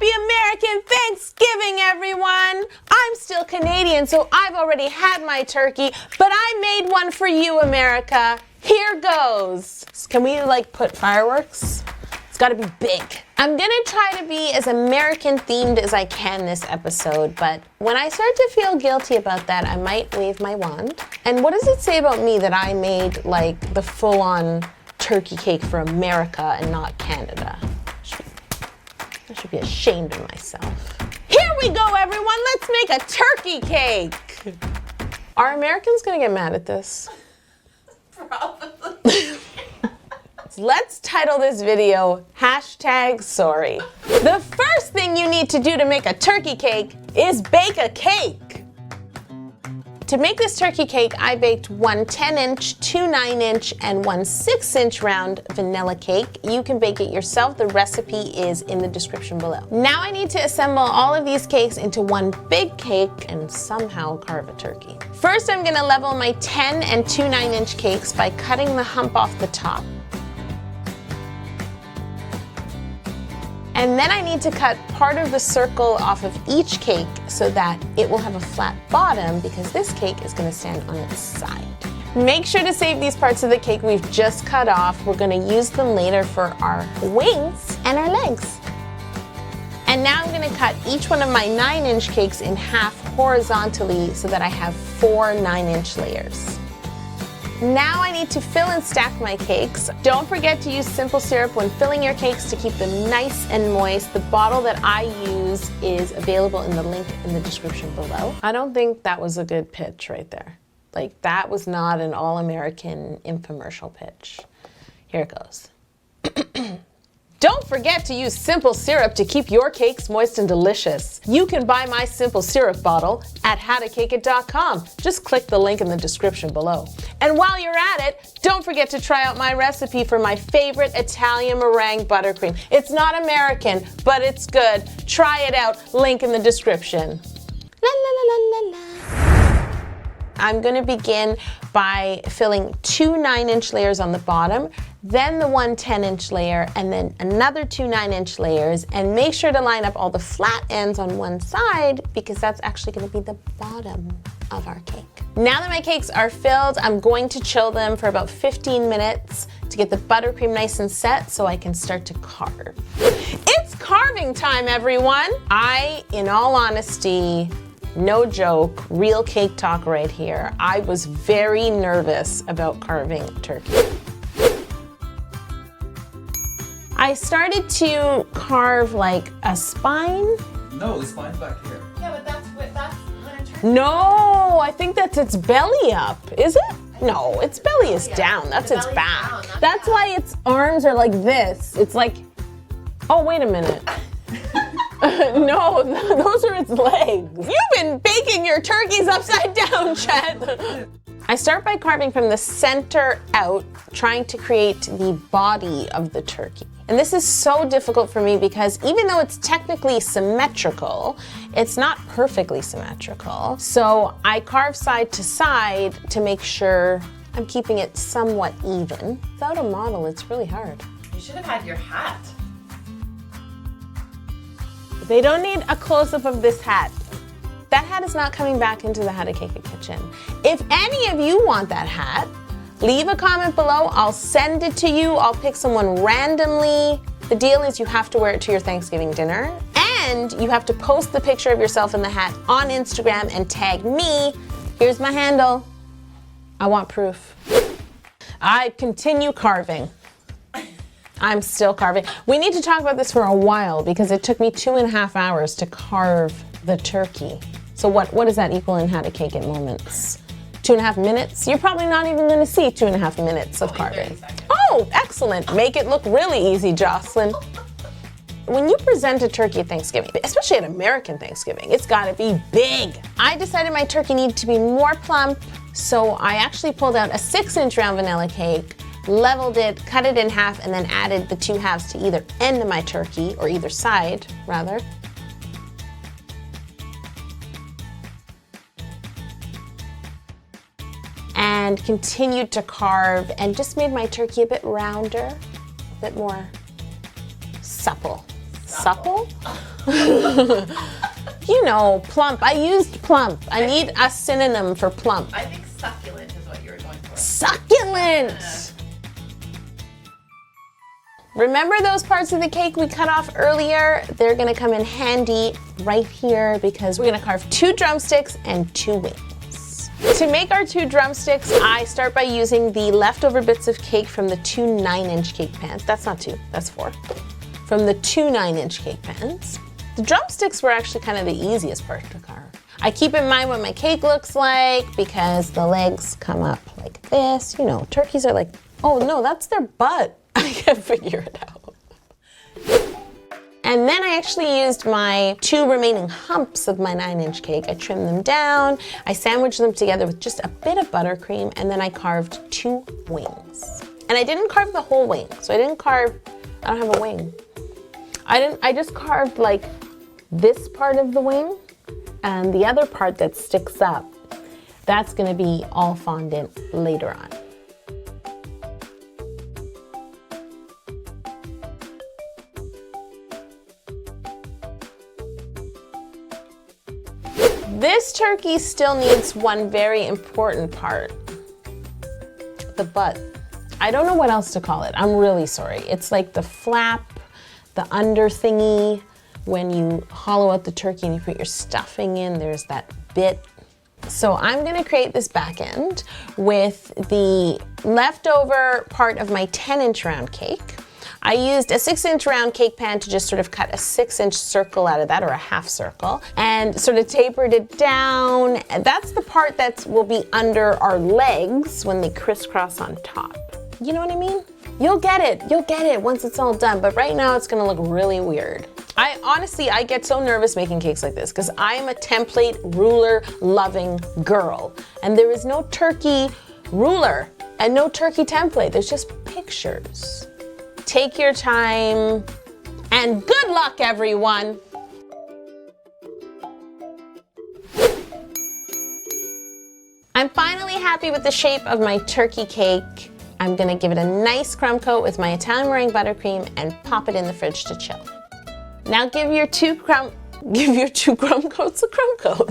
Happy American Thanksgiving, everyone! I'm still Canadian, so I've already had my turkey, but I made one for you, America. Here goes. Can we, put fireworks? It's gotta be big. I'm gonna try to be as American themed as I can this episode, but when I start to feel guilty about that, I might wave my wand. And what does it say about me that I made, the full-on turkey cake for America and not Canada? I should be ashamed of myself. Here we go, everyone. Let's make a turkey cake. Are Americans gonna get mad at this? Probably. Let's title this video, #sorry. The first thing you need to do to make a turkey cake is bake a cake. To make this turkey cake, I baked one 10-inch, two 9-inch, and one 6-inch round vanilla cake. You can bake it yourself. The recipe is in the description below. Now I need to assemble all of these cakes into one big cake and somehow carve a turkey. First, I'm gonna level my 10 and two 9-inch cakes by cutting the hump off the top. And then I need to cut part of the circle off of each cake so that it will have a flat bottom because this cake is gonna stand on its side. Make sure to save these parts of the cake we've just cut off. We're gonna use them later for our wings and our legs. And now I'm gonna cut each one of my 9-inch cakes in half horizontally so that I have 4 9-inch layers. Now I need to fill and stack my cakes. Don't forget to use simple syrup when filling your cakes to keep them nice and moist. The bottle that I use is available in the link in the description below. I don't think that was a good pitch right there. That was not an all-American infomercial pitch. Here it goes. Don't forget to use simple syrup to keep your cakes moist and delicious. You can buy my simple syrup bottle at howtocakeit.com. Just click the link in the description below. And while you're at it, don't forget to try out my recipe for my favorite Italian meringue buttercream. It's not American, but it's good. Try it out, link in the description. La la la la la la. I'm gonna begin by filling 2 9-inch layers on the bottom, then the one 10-inch layer, and then another 2 9-inch layers, and make sure to line up all the flat ends on one side because that's actually gonna be the bottom of our cake. Now that my cakes are filled, I'm going to chill them for about 15 minutes to get the buttercream nice and set so I can start to carve. It's carving time, everyone! In all honesty, no joke, real cake talk right here, I was very nervous about carving turkey. I started to carve a spine. No, the spine's back here. Yeah, but that's when it turns. No, I think that's its belly up. Is it? No, its belly is down. That's its back. That's why its arms are like this. It's oh, wait a minute. No, those are its legs. You've been baking your turkeys upside down, Chet. I start by carving from the center out, trying to create the body of the turkey. And this is so difficult for me because even though it's technically symmetrical, it's not perfectly symmetrical. So I carve side to side to make sure I'm keeping it somewhat even. Without a model, it's really hard. You should have had your hat. They don't need a close-up of this hat. That hat is not coming back into the How to Cake It kitchen. If any of you want that hat, leave a comment below. I'll send it to you. I'll pick someone randomly. The deal is you have to wear it to your Thanksgiving dinner, and you have to post the picture of yourself in the hat on Instagram and tag me. Here's my handle. I want proof. I continue carving. I'm still carving. We need to talk about this for a while because it took me 2.5 hours to carve the turkey. So what does that equal in How to Cake It moments? 2.5 minutes? You're probably not even gonna see 2.5 minutes of carving. Oh, excellent. Make it look really easy, Jocelyn. When you present a turkey at Thanksgiving, especially at American Thanksgiving, it's gotta be big. I decided my turkey needed to be more plump, so I actually pulled out a 6-inch round vanilla cake, leveled it, cut it in half, and then added the 2 halves to either end of my turkey, or either side, rather. And continued to carve and just made my turkey a bit rounder, a bit more supple. Supple? You know, plump. I used plump. I need a synonym for plump. I think succulent is what you were going for. Succulent! Remember those parts of the cake we cut off earlier? They're gonna come in handy right here because we're gonna carve 2 drumsticks and 2 wings. To make our 2 drumsticks, I start by using the leftover bits of cake from the 2 9-inch cake pans. That's not 2, that's 4. From the 2 9-inch cake pans. The drumsticks were actually kind of the easiest part to carve. I keep in mind what my cake looks like because the legs come up like this. You know, turkeys are like, oh no, that's their butt. I can't figure it out. And then I actually used my 2 remaining humps of my 9-inch cake. I trimmed them down, I sandwiched them together with just a bit of buttercream, and then I carved 2 wings. And I didn't carve the whole wing, so I don't have a wing. I just carved like this part of the wing, and the other part that sticks up, that's gonna be all fondant later on. This turkey still needs one very important part, the butt. I don't know what else to call it. I'm really sorry. It's like the flap, the under thingy. When you hollow out the turkey and you put your stuffing in, there's that bit. So I'm gonna create this back end with the leftover part of my 10-inch round cake. I used a 6-inch round cake pan to just sort of cut a 6-inch circle out of that, or a half circle, and sort of tapered it down. And that's the part that will be under our legs when they crisscross on top. You know what I mean? You'll get it once it's all done, but right now it's gonna look really weird. I get so nervous making cakes like this because I am a template ruler loving girl, and there is no turkey ruler and no turkey template. There's just pictures. Take your time, and good luck, everyone. I'm finally happy with the shape of my turkey cake. I'm gonna give it a nice crumb coat with my Italian meringue buttercream and pop it in the fridge to chill. Now give your 2 crumb coats a crumb coat.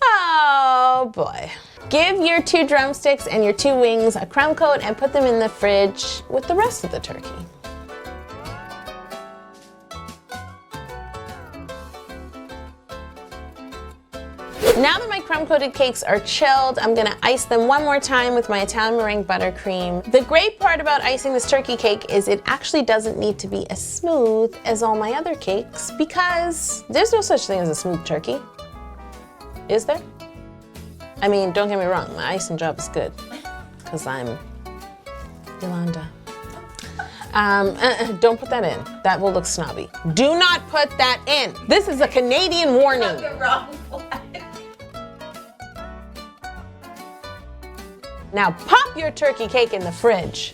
Oh boy. Give your 2 drumsticks and your 2 wings a crumb coat and put them in the fridge with the rest of the turkey. Now that my crumb-coated cakes are chilled, I'm gonna ice them one more time with my Italian meringue buttercream. The great part about icing this turkey cake is it actually doesn't need to be as smooth as all my other cakes because there's no such thing as a smooth turkey. Is there? I mean, don't get me wrong, my icing job is good because I'm Yolanda. Don't put that in. That will look snobby. Do not put that in. This is a Canadian warning. The wrong one. Now pop your turkey cake in the fridge.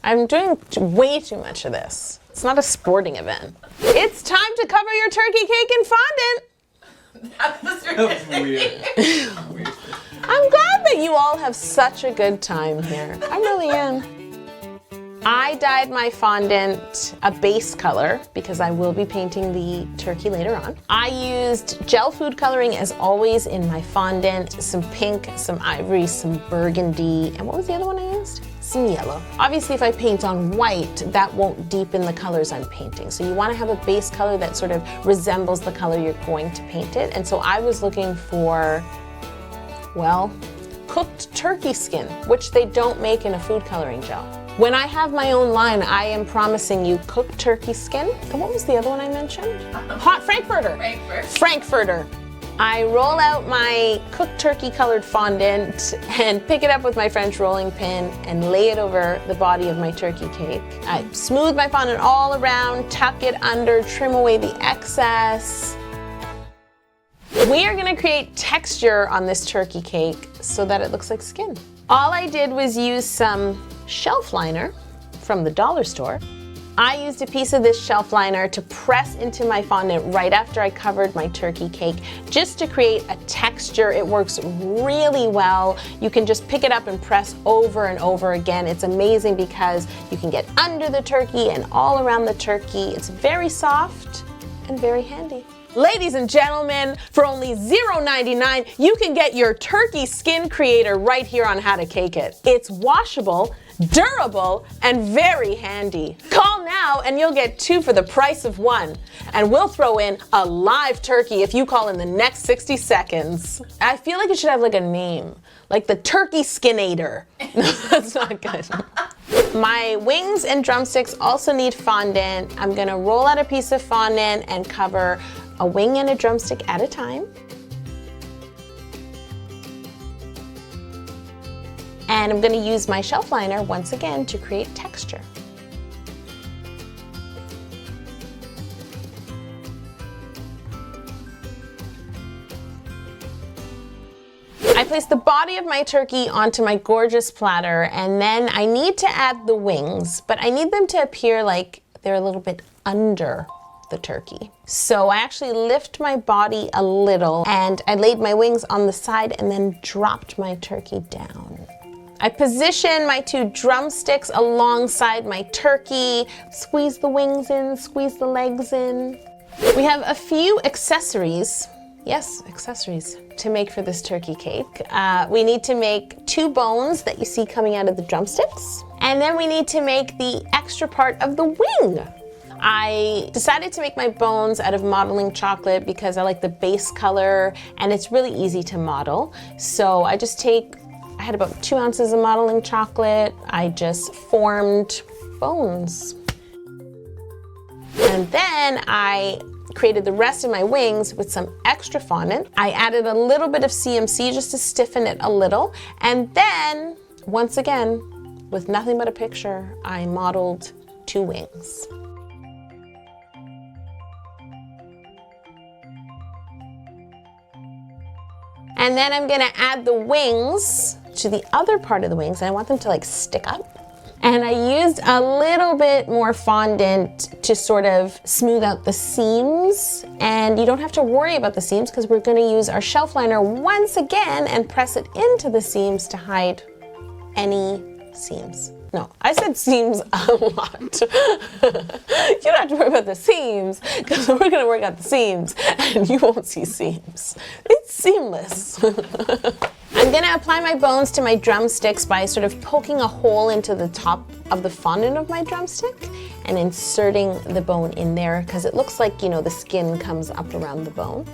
I'm doing way too much of this. It's not a sporting event. It's time to cover your turkey cake in fondant. That was That was ridiculous. weird. I'm glad that you all have such a good time here. I really am. I dyed my fondant a base color because I will be painting the turkey later on. I used gel food coloring as always in my fondant, some pink, some ivory, some burgundy, and what was the other one I used? Some yellow. Obviously if I paint on white, that won't deepen the colors I'm painting. So you want to have a base color that sort of resembles the color you're going to paint it. And so I was looking for, well, cooked turkey skin, which they don't make in a food coloring gel. When I have my own line, I am promising you cooked turkey skin. And what was the other one I mentioned? Hot Frankfurter. Frankfurter. I roll out my cooked turkey colored fondant and pick it up with my French rolling pin and lay it over the body of my turkey cake. I smooth my fondant all around, tuck it under, trim away the excess. We are gonna create texture on this turkey cake so that it looks like skin. All I did was use some shelf liner from the dollar store I used a piece of this shelf liner to press into my fondant right after I covered my turkey cake, just to create a texture. It works really well. You can just pick it up and press over and over again. It's amazing because you can get under the turkey and all around the turkey. It's very soft and very handy. Ladies and gentlemen, for only $0.99, you can get your turkey skin creator right here on How to Cake It. It's washable, durable, and very handy. Call now and you'll get 2 for the price of 1. And we'll throw in a live turkey if you call in the next 60 seconds. I feel like it should have like a name, like the Turkey Skinator. No, that's not good. My wings and drumsticks also need fondant. I'm gonna roll out a piece of fondant and cover a wing and a drumstick at a time. And I'm going to use my shelf liner once again to create texture. I place the body of my turkey onto my gorgeous platter, and then I need to add the wings, but I need them to appear like they're a little bit under the turkey. So I actually lift my body a little and I laid my wings on the side and then dropped my turkey down. I position my 2 drumsticks alongside my turkey, squeeze the wings in, squeeze the legs in. We have a few accessories, yes, accessories, to make for this turkey cake. We need to make 2 bones that you see coming out of the drumsticks, and then we need to make the extra part of the wing. I decided to make my bones out of modeling chocolate because I like the base color and it's really easy to model. So I had about 2 ounces of modeling chocolate. I just formed bones. And then I created the rest of my wings with some extra fondant. I added a little bit of CMC just to stiffen it a little. And then, once again, with nothing but a picture, I modeled 2 wings. And then I'm gonna add the wings to the other part of the wings, and I want them to like stick up. And I used a little bit more fondant to sort of smooth out the seams. And you don't have to worry about the seams because we're gonna use our shelf liner once again and press it into the seams to hide any seams. No, I said seams a lot. You don't have to worry about the seams because we're gonna work out the seams and you won't see seams. It's seamless. I'm gonna apply my bones to my drumsticks by sort of poking a hole into the top of the fondant of my drumstick and inserting the bone in there because it looks like, you know, the skin comes up around the bone.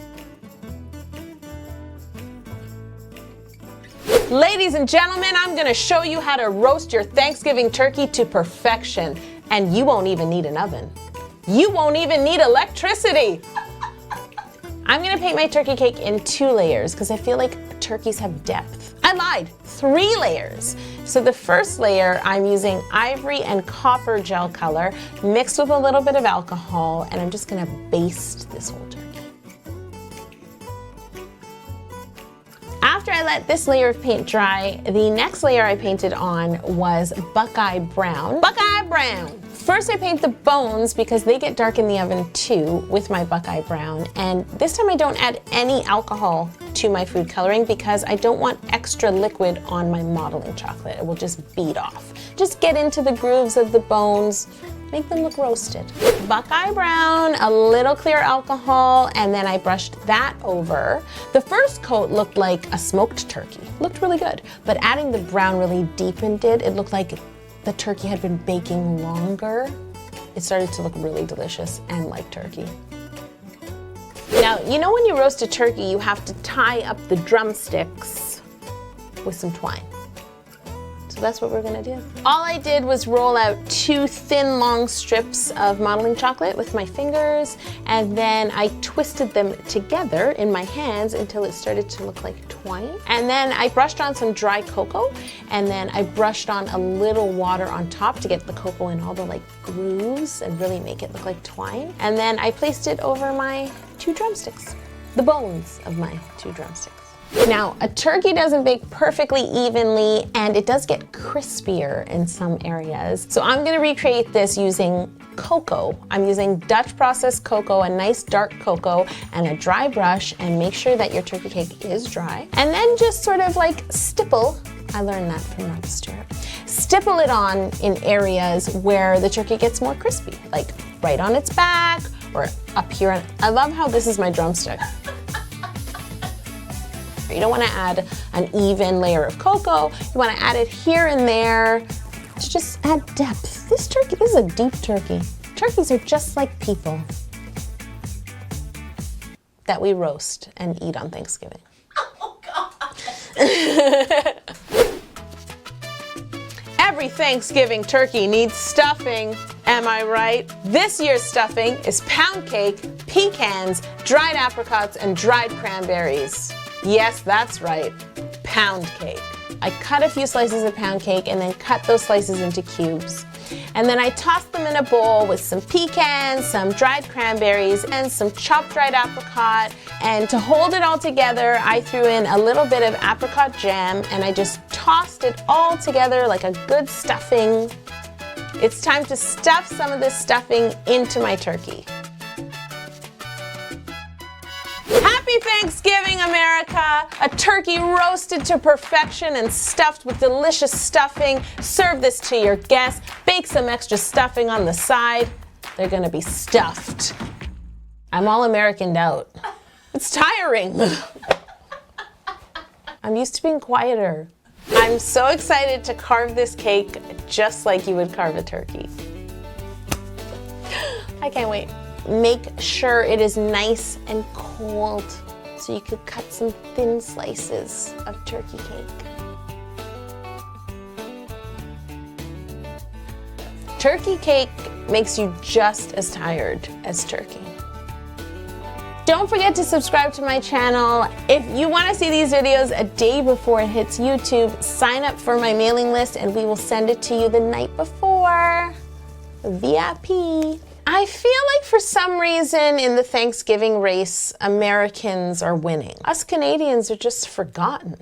Ladies and gentlemen, I'm gonna show you how to roast your Thanksgiving turkey to perfection, and you won't even need an oven. You won't even need electricity. I'm gonna paint my turkey cake in 2 layers because I feel like turkeys have depth. I lied, 3 layers. So the first layer, I'm using ivory and copper gel color mixed with a little bit of alcohol, and I'm just gonna baste this whole turkey. After I let this layer of paint dry, the next layer I painted on was Buckeye Brown. Buckeye Brown! First I paint the bones because they get dark in the oven too with my Buckeye Brown. And this time I don't add any alcohol to my food coloring because I don't want extra liquid on my modeling chocolate. It will just bead off. Just get into the grooves of the bones, make them look roasted. Buckeye Brown, a little clear alcohol, and then I brushed that over. The first coat looked like a smoked turkey. Looked really good, but adding the brown really deepened it. It looked like the turkey had been baking longer. It started to look really delicious and like turkey. Now, you know when you roast a turkey, you have to tie up the drumsticks with some twine. So that's what we're gonna do. All I did was roll out 2 thin, long strips of modeling chocolate with my fingers, and then I twisted them together in my hands until it started to look like twine. And then I brushed on some dry cocoa, and then I brushed on a little water on top to get the cocoa in all the like grooves and really make it look like twine. And then I placed it over my 2 drumsticks, the bones of my 2 drumsticks. Now, a turkey doesn't bake perfectly evenly, and it does get crispier in some areas. So I'm gonna recreate this using cocoa. I'm using Dutch processed cocoa, a nice dark cocoa, and a dry brush, and make sure that your turkey cake is dry. And then just sort of like stipple, I learned that from Martha Stewart. Stipple it on in areas where the turkey gets more crispy, like right on its back or up here. I love how this is my drumstick. You don't want to add an even layer of cocoa. You want to add it here and there to just add depth. This is a deep turkey. Turkeys are just like people that we roast and eat on Thanksgiving. Oh, God. Every Thanksgiving turkey needs stuffing, am I right? This year's stuffing is pound cake, pecans, dried apricots, and dried cranberries. Yes, that's right, pound cake. I cut a few slices of pound cake and then cut those slices into cubes. And then I tossed them in a bowl with some pecans, some dried cranberries, and some chopped dried apricot. And to hold it all together, I threw in a little bit of apricot jam and I just tossed it all together like a good stuffing. It's time to stuff some of this stuffing into my turkey. Happy Thanksgiving, America! A turkey roasted to perfection and stuffed with delicious stuffing. Serve this to your guests. Bake some extra stuffing on the side. They're gonna be stuffed. I'm all Americaned out. It's tiring. I'm used to being quieter. I'm so excited to carve this cake just like you would carve a turkey. I can't wait. Make sure it is nice and cold so you could cut some thin slices of turkey cake. Turkey cake makes you just as tired as turkey. Don't forget to subscribe to my channel. If you want to see these videos a day before it hits YouTube, sign up for my mailing list and we will send it to you the night before. VIP. I feel like for some reason in the Thanksgiving race, Americans are winning. Us Canadians are just forgotten.